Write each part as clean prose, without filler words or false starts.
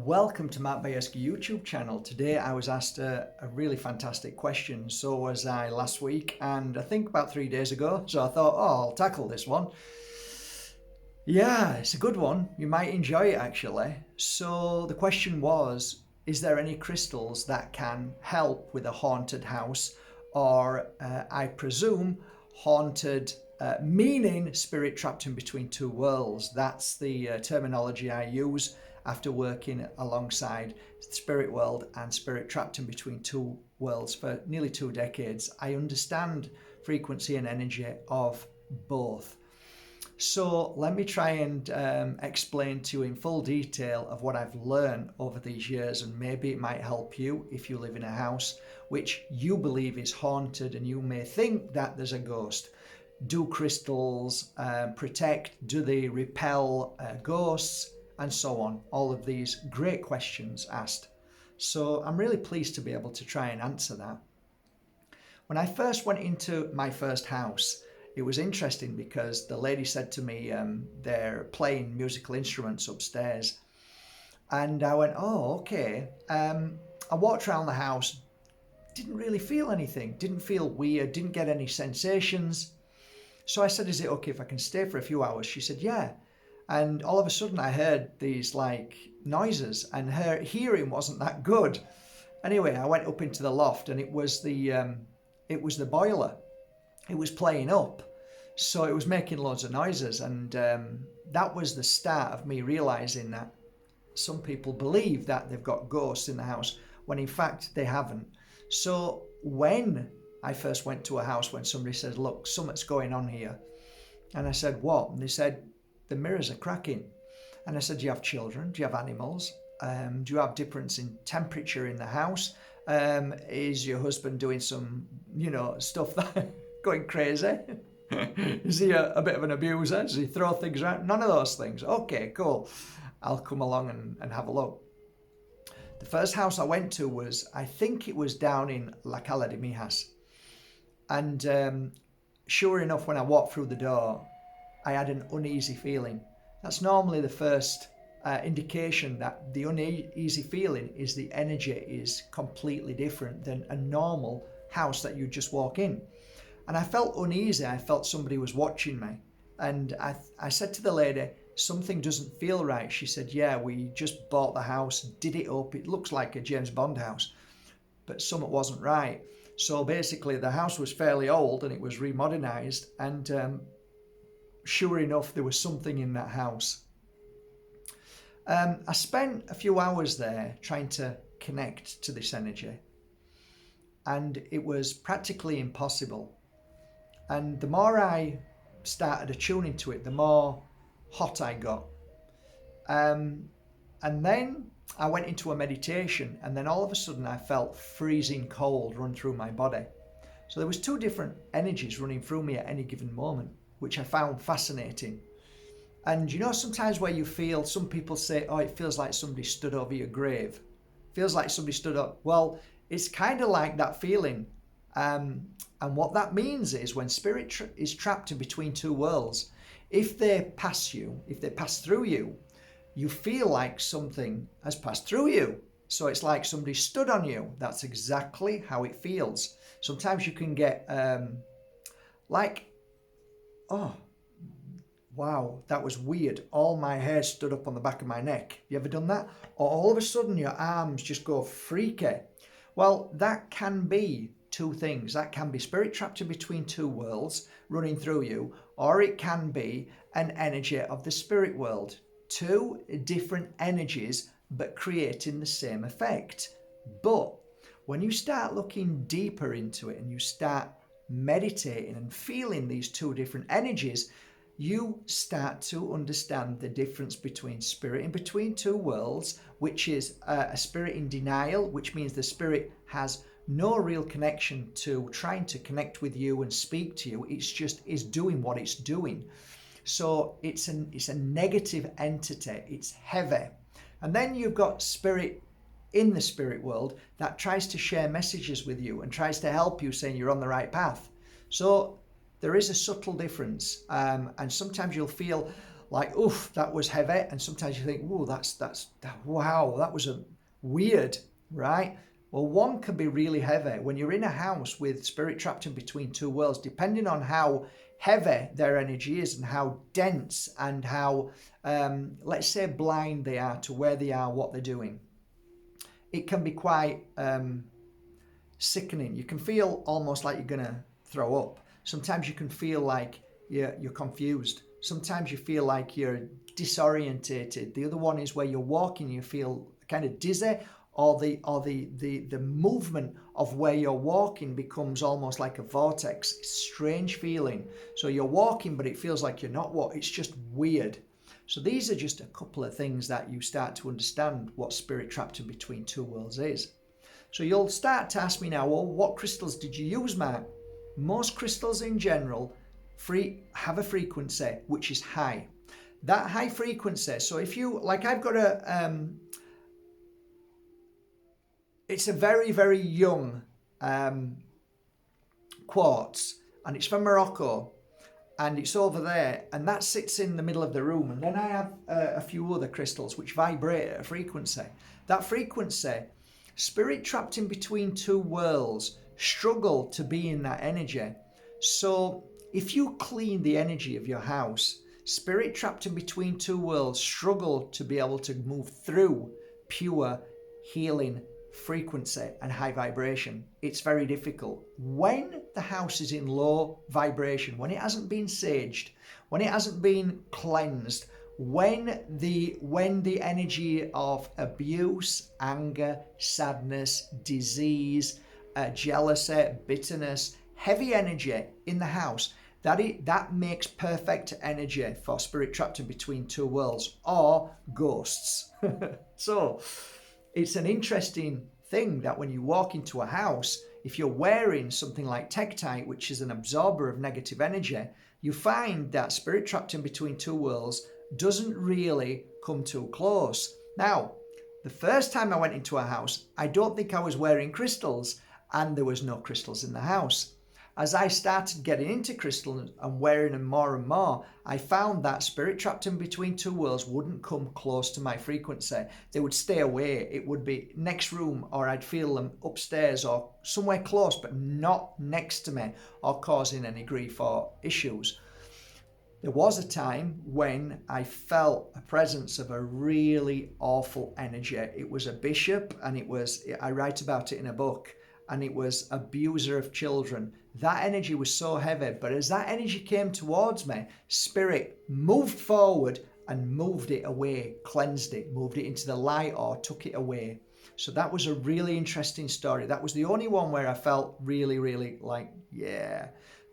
Welcome to Matt Bajerski YouTube channel. Today I was asked a really fantastic question. So was I last week and I think about 3 days ago. So I thought, I'll tackle this one. Yeah, it's a good one. You might enjoy it actually. So the question was, is there any crystals that can help with a haunted house? Or I presume haunted, meaning spirit trapped in between two worlds. That's the terminology I use after working alongside spirit world and spirit trapped in between two worlds for nearly 2 decades. I understand frequency and energy of both. So let me try and explain to you in full detail of what I've learned over these years, and maybe it might help you if you live in a house which you believe is haunted and you may think that there's a ghost. Do crystals protect? Do they repel ghosts? And so on. All of these great questions asked. So I'm really pleased to be able to try and answer that. When I first went into my first house, it was interesting because the lady said to me, they're playing musical instruments upstairs. And I went, oh, okay. I walked around the house, didn't really feel anything, didn't feel weird, didn't get any sensations. So I said, is it okay if I can stay for a few hours? She said, yeah. And all of a sudden I heard these like noises and her hearing wasn't that good. Anyway, I went up into the loft and it was the boiler. It was playing up. So it was making loads of noises, and that was the start of me realizing that some people believe that they've got ghosts in the house when in fact they haven't. So when I first went to a house, when somebody says, look, something's going on here. And I said, what? And they said, the mirrors are cracking. And I said, do you have children? Do you have animals? Do you have difference in temperature in the house? Is your husband doing some, stuff that going crazy? Is he a bit of an abuser? Does he throw things around? None of those things. Okay, cool. I'll come along and have a look. The first house I went to was, I think it was down in La Cala de Mijas. And sure enough, when I walked through the door, I had an uneasy feeling. That's normally the first indication that the uneasy feeling is the energy is completely different than a normal house that you just walk in. And I felt uneasy. I felt somebody was watching me. And I said to the lady, something doesn't feel right. She said, yeah, we just bought the house, did it up. It looks like a James Bond house, but something wasn't right. So basically the house was fairly old and it was remodernized, and sure enough, there was something in that house. I spent a few hours there trying to connect to this energy, and it was practically impossible. And the more I started attuning to it, the more hot I got. And then I went into a meditation, and then all of a sudden I felt freezing cold run through my body. So there was 2 different energies running through me at any given moment, which I found fascinating. And sometimes where you feel, some people say, oh, it feels like somebody stood over your grave. Feels like somebody stood up. Well, it's kind of like that feeling. And what that means is when spirit is trapped in between two worlds, if they pass you, if they pass through you, you feel like something has passed through you. So it's like somebody stood on you. That's exactly how it feels. Sometimes you can get oh, wow, that was weird. All my hair stood up on the back of my neck. You ever done that? Or all of a sudden your arms just go freaky. Well, that can be 2 things. That can be spirit trapped in between 2 worlds running through you, or it can be an energy of the spirit world. 2 different energies, but creating the same effect. But when you start looking deeper into it and you start meditating and feeling these 2 different energies, you start to understand the difference between spirit in between 2 worlds, which is a spirit in denial, which means the spirit has no real connection to trying to connect with you and speak to you. It's just is doing what it's doing. So it's a negative entity. It's heavy. And then you've got spirit in the spirit world that tries to share messages with you and tries to help you, saying you're on the right path. So there is a subtle difference, and sometimes you'll feel like, oof, that was heavy. And sometimes you think, whoa, wow, that was a weird, right? Well, one can be really heavy. When you're in a house with spirit trapped in between two worlds, depending on how heavy their energy is and how dense and how, let's say, blind they are to where they are, what they're doing, it can be quite sickening. You can feel almost like you're going to throw up. Sometimes you can feel like you're confused. Sometimes you feel like you're disorientated. The other one is where you're walking, you feel kind of dizzy, or the movement of where you're walking becomes almost like a vortex. It's a strange feeling. So you're walking, but it feels like you're not walking. It's just weird. So these are just a couple of things that you start to understand what spirit trapped in between two worlds is. So you'll start to ask me now, well, what crystals did you use, Mark? Most crystals in general have a frequency which is high. That high frequency, so if you, like I've got it's a very, very young quartz, and it's from Morocco, and it's over there, and that sits in the middle of the room. And then I have a few other crystals which vibrate at a frequency. That frequency, spirit trapped in between two worlds struggle to be in that energy. So if you clean the energy of your house, spirit trapped in between two worlds struggle to be able to move through pure healing frequency and high vibration. It's very difficult. When the house is in low vibration, when it hasn't been saged, when it hasn't been cleansed, when the energy of abuse, anger, sadness, disease, jealousy, bitterness, heavy energy in the house, that makes perfect energy for spirit trapped in between two worlds or ghosts. So it's an interesting thing that when you walk into a house, if you're wearing something like Tektite, which is an absorber of negative energy, you find that spirit trapped in between two worlds doesn't really come too close. Now, the first time I went into a house, I don't think I was wearing crystals, and there was no crystals in the house. As I started getting into crystals and wearing them more and more, I found that spirit trapped in between two worlds wouldn't come close to my frequency. They would stay away. It would be next room, or I'd feel them upstairs or somewhere close, but not next to me or causing any grief or issues. There was a time when I felt a presence of a really awful energy. It was a bishop, and I write about it in a book, and it was abuser of children. That energy was so heavy, but as that energy came towards me, spirit moved forward and moved it away, cleansed it, moved it into the light or took it away. So that was a really interesting story. That was the only one where I felt really, really like, yeah.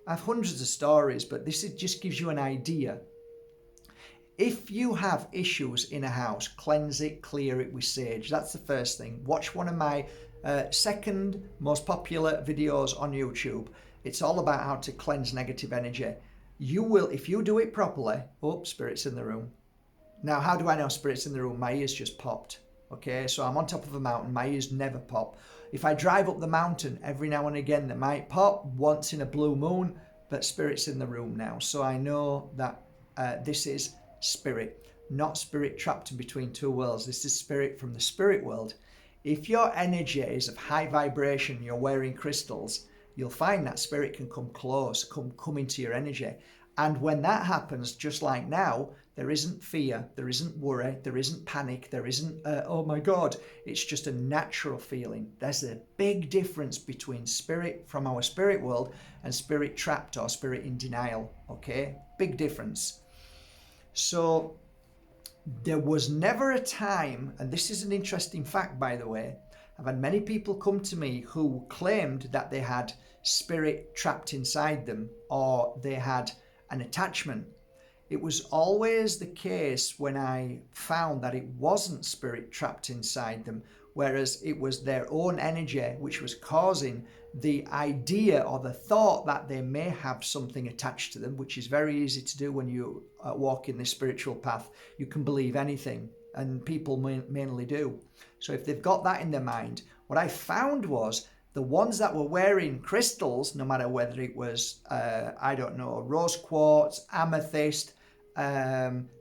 I have hundreds of stories, but this just gives you an idea. If you have issues in a house, cleanse it, clear it with sage. That's the first thing. Watch one of my second most popular videos on YouTube. It's all about how to cleanse negative energy. You will, if you do it properly. Oh, spirit's in the room. Now, how do I know spirit's in the room? My ears just popped. Okay, so I'm on top of a mountain. My ears never pop. If I drive up the mountain, every now and again they might pop, once in a blue moon, but spirit's in the room now. So I know that this is spirit, not spirit trapped in between two worlds. This is spirit from the spirit world. If your energy is of high vibration, you're wearing crystals, you'll find that spirit can come close, come into your energy. And when that happens, just like now, there isn't fear, there isn't worry, there isn't panic, there isn't, oh my God, it's just a natural feeling. There's a big difference between spirit from our spirit world and spirit trapped or spirit in denial, okay? Big difference. So there was never a time, and this is an interesting fact, by the way, I've had many people come to me who claimed that they had spirit trapped inside them or they had an attachment. It was always the case when I found that it wasn't spirit trapped inside them, whereas it was their own energy which was causing the idea or the thought that they may have something attached to them, which is very easy to do when you walk in this spiritual path. You can believe anything, and people mainly do. So if they've got that in their mind, what I found was the ones that were wearing crystals, no matter whether it was, I don't know, rose quartz, amethyst,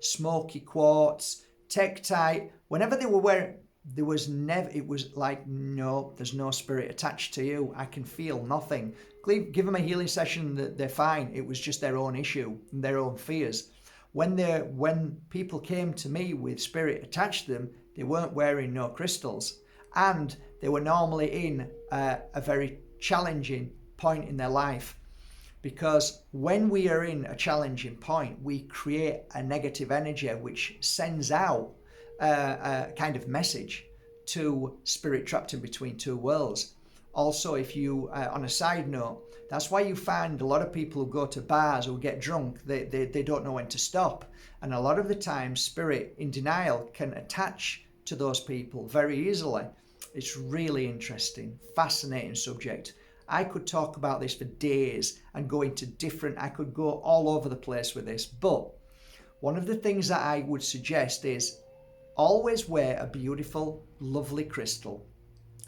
smoky quartz, tektite. Whenever they were wearing, there was never, it was like, no, there's no spirit attached to you. I can feel nothing. Give them a healing session, they're fine. It was just their own issue, their own fears. When people came to me with spirit attached to them, they weren't wearing no crystals, and they were normally in a very challenging point in their life. Because when we are in a challenging point, we create a negative energy which sends out a kind of message to spirit trapped in between two worlds. Also, if you, on a side note, that's why you find a lot of people who go to bars or get drunk, they don't know when to stop. And a lot of the time, spirit in denial can attach to those people very easily. It's really interesting, fascinating subject. I could talk about this for days and go into I could go all over the place with this. But one of the things that I would suggest is always wear a beautiful, lovely crystal.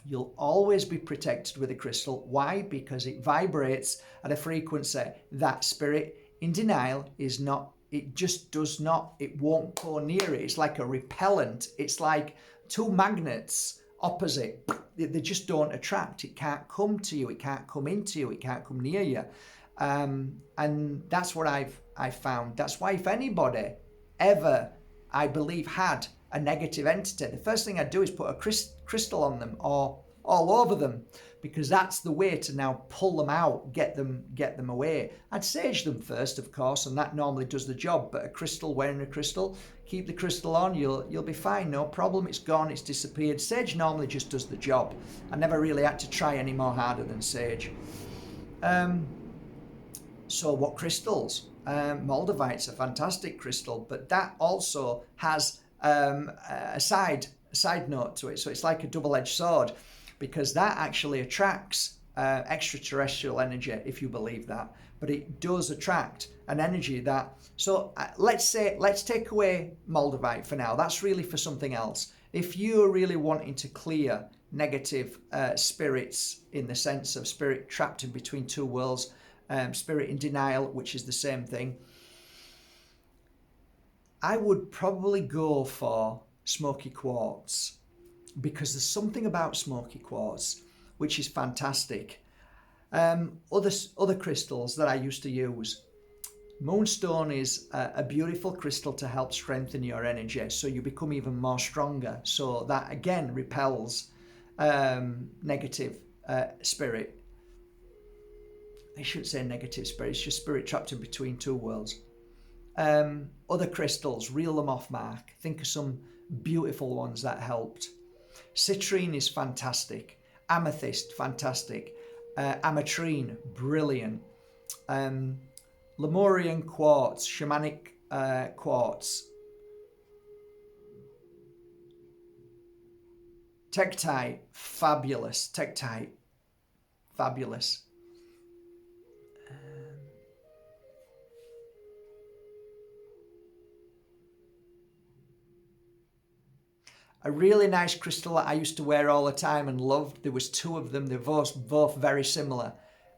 You'll always be protected with a crystal. Why? Because it vibrates at a frequency that spirit in denial is not, it just does not, it won't go near it. It's like a repellent. It's like two magnets opposite. They just don't attract. It can't come to you. It can't come into you. It can't come near you. And that's what I've found. That's why if anybody ever, I believe, had a negative entity, the first thing I'd do is put a crystal on them or all over them, because that's the way to now pull them out, get them away. I'd sage them first, of course, and that normally does the job. But a crystal, wearing a crystal, keep the crystal on, you'll be fine, no problem. It's gone, it's disappeared. Sage normally just does the job. I never really had to try any more harder than sage. So what crystals? Moldavite's a fantastic crystal, but that also has a side note to it. So it's like a double-edged sword, because that actually attracts extraterrestrial energy, if you believe that. But it does attract an energy that, so let's take away Moldavite for now. That's really for something else. If you're really wanting to clear negative spirits, in the sense of spirit trapped in between two worlds, spirit in denial, which is the same thing, I would probably go for smoky quartz, because there's something about smoky quartz which is fantastic. Other crystals that I used to use, moonstone is a beautiful crystal to help strengthen your energy, so you become even more stronger. So that again repels negative spirit. I shouldn't say negative spirit, it's just spirit trapped in between two worlds. Other crystals, reel them off, Mark. Think of some beautiful ones that helped. Citrine is fantastic. Amethyst, fantastic. Ametrine, brilliant. Lemurian quartz, shamanic quartz. Tektite, fabulous. Tektite, fabulous. A really nice crystal that I used to wear all the time and loved. There was two of them. They're both very similar.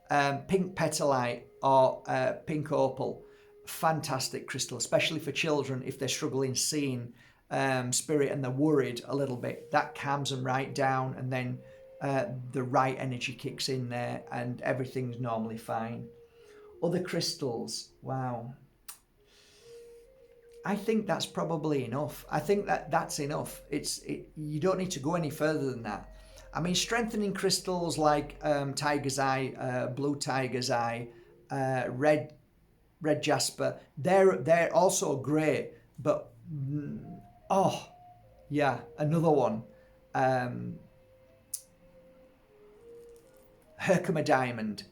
Pink petalite or pink opal. Fantastic crystal, especially for children if they're struggling seeing spirit and they're worried a little bit. That calms them right down, and then the right energy kicks in there and everything's normally fine. Other crystals, wow. I think that's probably enough. I think that's enough. You don't need to go any further than that. I mean, strengthening crystals like tiger's eye, blue tiger's eye, red jasper, they're also great. But oh yeah, another one, Herkimer diamond.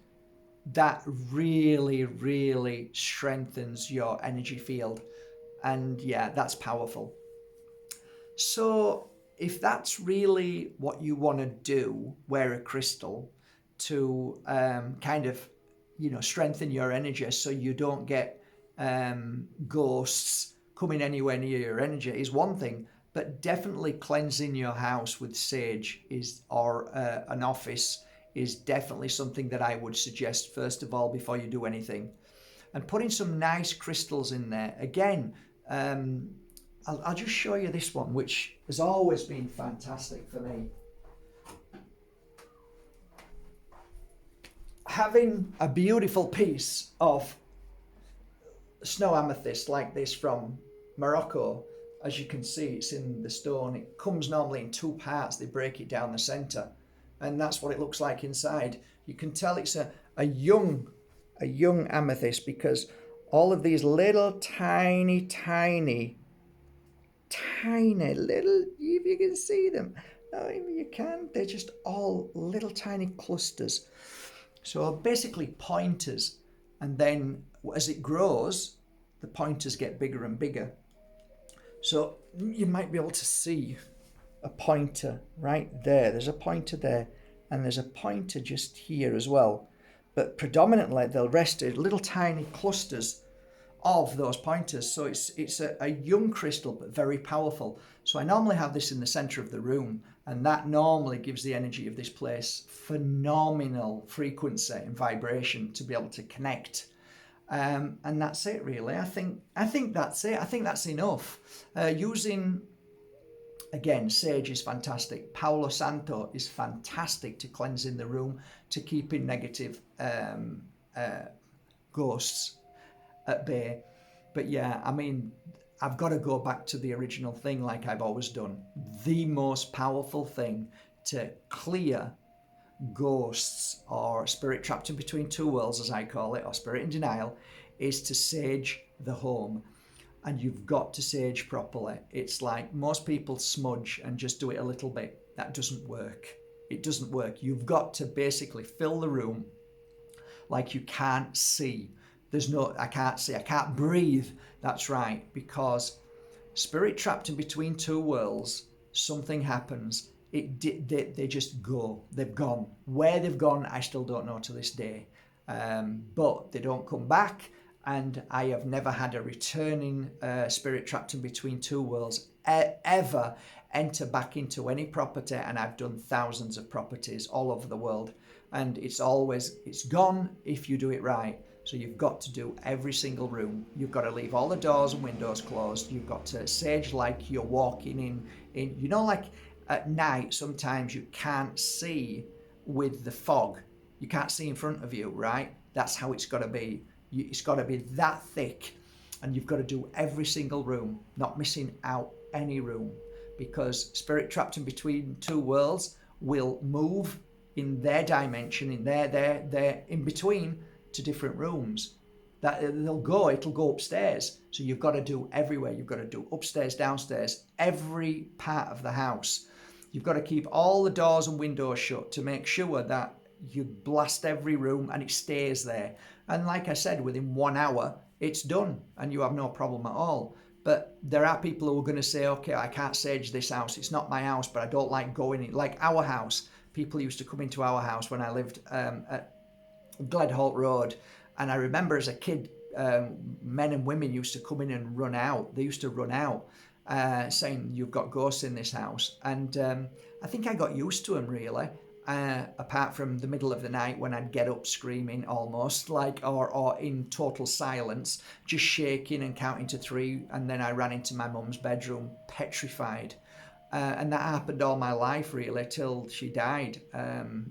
That really strengthens your energy field. And yeah, that's powerful. So if that's really what you want to do, wear a crystal to kind of, strengthen your energy so you don't get ghosts coming anywhere near your energy, is one thing. But definitely cleansing your house with sage or an office is definitely something that I would suggest first of all before you do anything. and putting some nice crystals in there. Again, I'll just show you this one, which has always been fantastic for me. Having a beautiful piece of snow amethyst like this from Morocco, as you can see, it's in the stone. It comes normally in two parts. They break it down the center, and that's what it looks like inside. You can tell it's a young amethyst, because all of these little tiny little, if you can see them, no, you can, they're just all little tiny clusters. So basically pointers, and then as it grows, the pointers get bigger and bigger. So you might be able to see a pointer right there. There's a pointer there, and there's a pointer just here as well. But predominantly they'll rest in little tiny clusters of those pointers. So it's a young crystal, but very powerful. So I normally have this in the center of the room, and that normally gives the energy of this place phenomenal frequency and vibration to be able to connect. And that's it, really. I think that's it. I think that's enough. Using, again, sage is fantastic. Palo Santo is fantastic to cleansing the room, to keeping negative ghosts at bay. But yeah, I mean, I've got to go back to the original thing, like I've always done. The most powerful thing to clear ghosts, or spirit trapped in between two worlds, as I call it, or spirit in denial, is to sage the home. And you've got to sage properly. It's like most people smudge and just do it a little bit. That doesn't work. It doesn't work. You've got to basically fill the room like you can't see. I can't see, I can't breathe. That's right, because spirit trapped in between two worlds, something happens. They just go. They've gone. Where they've gone, I still don't know to this day. But they don't come back, and I have never had a returning spirit trapped in between two worlds ever enter back into any property. And I've done thousands of properties all over the world, and it's gone if you do it right. So you've got to do every single room. You've got to leave all the doors and windows closed. You've got to sage like you're walking in, like at night, sometimes you can't see with the fog. You can't see in front of you, right? That's how it's got to be. It's got to be that thick, and you've got to do every single room, not missing out any room, because spirit trapped in between two worlds will move in their dimension, in their in between, to different rooms. It'll go upstairs. So you've got to do everywhere. You've got to do upstairs, downstairs, every part of the house. You've got to keep all the doors and windows shut to make sure that you blast every room and it stays there. And like I said, within 1 hour, it's done and you have no problem at all. But there are people who are going to say, okay, I can't sage this house. It's not my house, but I don't like going in. Like our house, people used to come into our house when I lived at Gledholt Road, and I remember as a kid, men and women used to come in and run out. They used to run out, saying, you've got ghosts in this house. And I think I got used to them, really, apart from the middle of the night when I'd get up screaming almost, like, or in total silence, just shaking and counting to 3, and then I ran into my mum's bedroom petrified. And that happened all my life, really, till she died,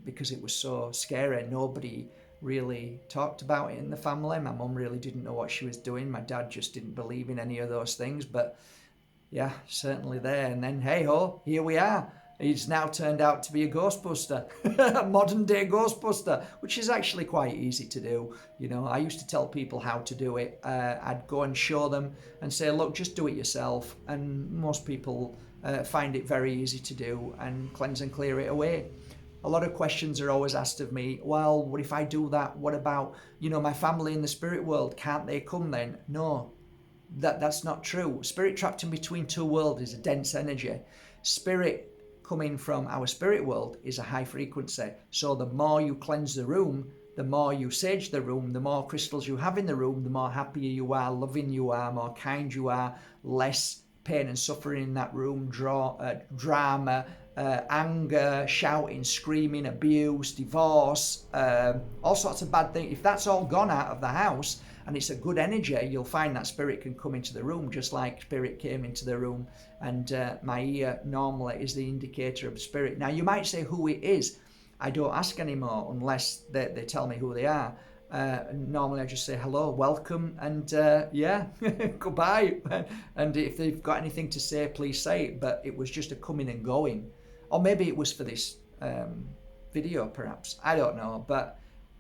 because it was so scary. Nobody really talked about it in the family. My mum really didn't know what she was doing. My dad just didn't believe in any of those things. But yeah, certainly there. And then, hey ho, here we are. He's now turned out to be a ghostbuster, a modern day ghostbuster, which is actually quite easy to do. You know, I used to tell people how to do it. I'd go and show them and say, look, just do it yourself. And most people find it very easy to do and cleanse and clear it away. A lot of questions are always asked of me. Well, what if I do that? What about, my family in the spirit world? Can't they come then? No, that's not true. Spirit trapped in between two worlds is a dense energy. Spirit coming from our spirit world is a high frequency. So the more you cleanse the room, the more you sage the room, the more crystals you have in the room, the more happier you are, loving you are, more kind you are, less pain and suffering in that room, drama, anger, shouting, screaming, abuse, divorce, all sorts of bad things. If that's all gone out of the house and it's a good energy, you'll find that spirit can come into the room, just like spirit came into the room. And my ear normally is the indicator of spirit. Now you might say who it is. I don't ask anymore unless they tell me who they are. Normally I just say hello, welcome, and yeah, goodbye. And if they've got anything to say, please say it. But it was just a coming and going. Or maybe it was for this video, perhaps. I don't know. But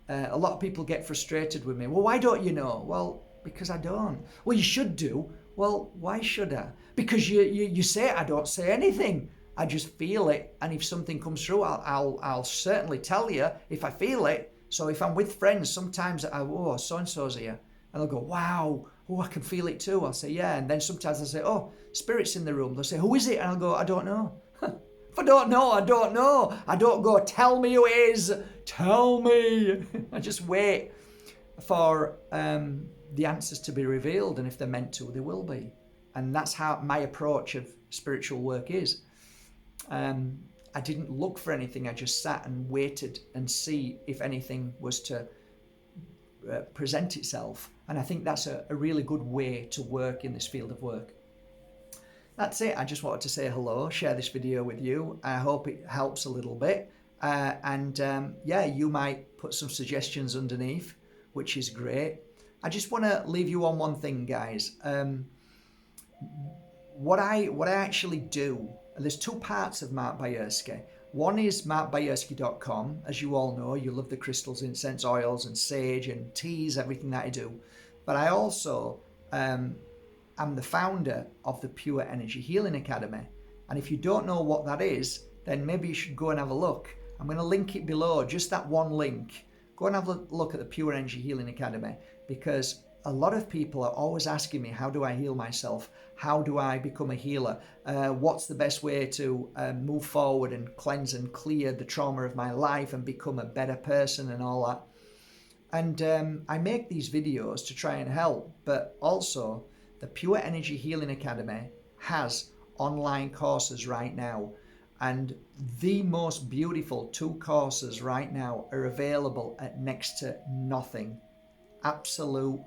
a lot of people get frustrated with me. Well, why don't you know? Well, because I don't. Well, you should do. Well, why should I? Because you say it, I don't say anything. I just feel it, and if something comes through, I'll certainly tell you if I feel it. So if I'm with friends, sometimes so and so's here, and they'll go, wow, oh, I can feel it too. I'll say, yeah, and then sometimes I'll say, oh, spirit's in the room. They'll say, who is it? And I'll go, I don't know. If I don't know, I don't know. I don't go, tell me who it is. Tell me. I just wait for the answers to be revealed, and if they're meant to, they will be. And that's how my approach of spiritual work is. I didn't look for anything. I just sat and waited and see if anything was to present itself. And I think that's a really good way to work in this field of work. That's it. I just wanted to say hello, share this video with you. I hope it helps a little bit. Yeah, you might put some suggestions underneath, which is great. I just want to leave you on one thing, guys. What I actually do, there's two parts of Mark Bajerski. One is markbajerski.com. As you all know, you love the crystals, incense oils, and sage and teas, everything that I do. But I also am the founder of the Pure Energy Healing Academy. And if you don't know what that is, then maybe you should go and have a look. I'm going to link it below, just that one link. Go and have a look at the Pure Energy Healing Academy, because a lot of people are always asking me, how do I heal myself? How do I become a healer? What's the best way to move forward and cleanse and clear the trauma of my life and become a better person and all that? And I make these videos to try and help, but also the Pure Energy Healing Academy has online courses right now. And the most beautiful 2 courses right now are available at next to nothing. Absolute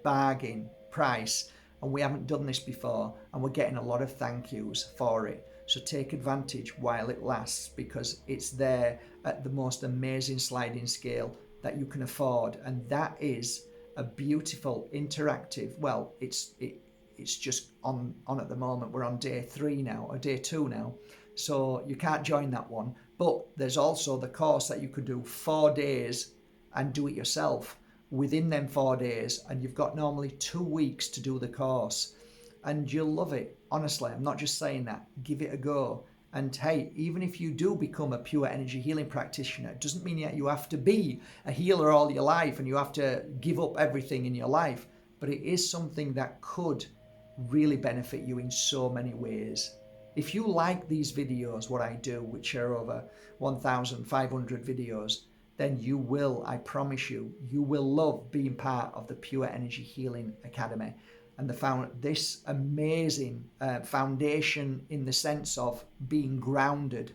bargain price. And we haven't done this before, and we're getting a lot of thank yous for it. So take advantage while it lasts, because it's there at the most amazing sliding scale that you can afford. And that is a beautiful interactive, well, it's just on at the moment. We're on day 3 now, or day 2 now. So you can't join that one. But there's also the course that you could do 4 days and do it yourself within them 4 days. And you've got normally 2 weeks to do the course. And you'll love it. Honestly, I'm not just saying that. Give it a go. And hey, even if you do become a pure energy healing practitioner, it doesn't mean that you have to be a healer all your life and you have to give up everything in your life. But it is something that could really benefit you in so many ways. If you like these videos, what I do, which are over 1,500 videos, then you will, I promise you, you will love being part of the Pure Energy Healing Academy. And this amazing foundation, in the sense of being grounded,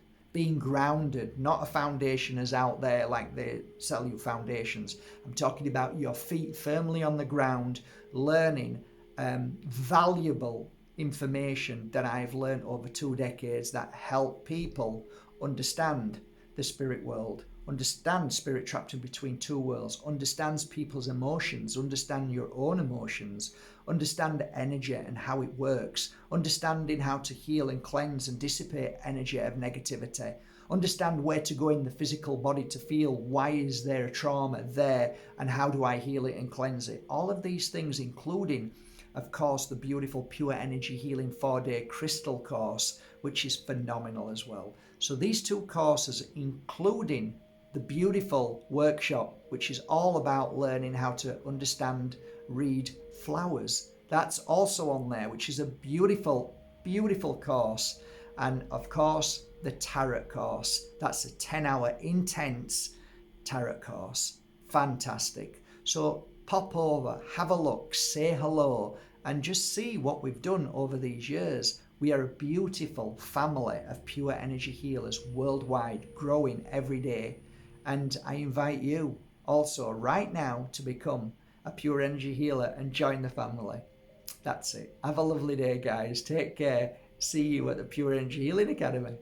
not a foundation as out there like they sell you foundations. I'm talking about your feet firmly on the ground, learning valuable information that I've learned over 2 decades that help people understand the spirit world, understand spirit trapped in between 2 worlds, understands people's emotions, understand your own emotions, understand energy and how it works, understanding how to heal and cleanse and dissipate energy of negativity, understand where to go in the physical body to feel why is there a trauma there and how do I heal it and cleanse it. All of these things, including, of course, the beautiful Pure Energy Healing 4-day crystal course, which is phenomenal as well. So these 2 courses, including the beautiful workshop, which is all about learning how to understand, read flowers, that's also on there, which is a beautiful, beautiful course. And of course, the tarot course, that's a 10-hour intense tarot course. Fantastic. So pop over, have a look, say hello, and just see what we've done over these years. We are a beautiful family of pure energy healers worldwide, growing every day. And I invite you also right now to become a pure energy healer and join the family. That's it. Have a lovely day, guys. Take care. See you at the Pure Energy Healing Academy.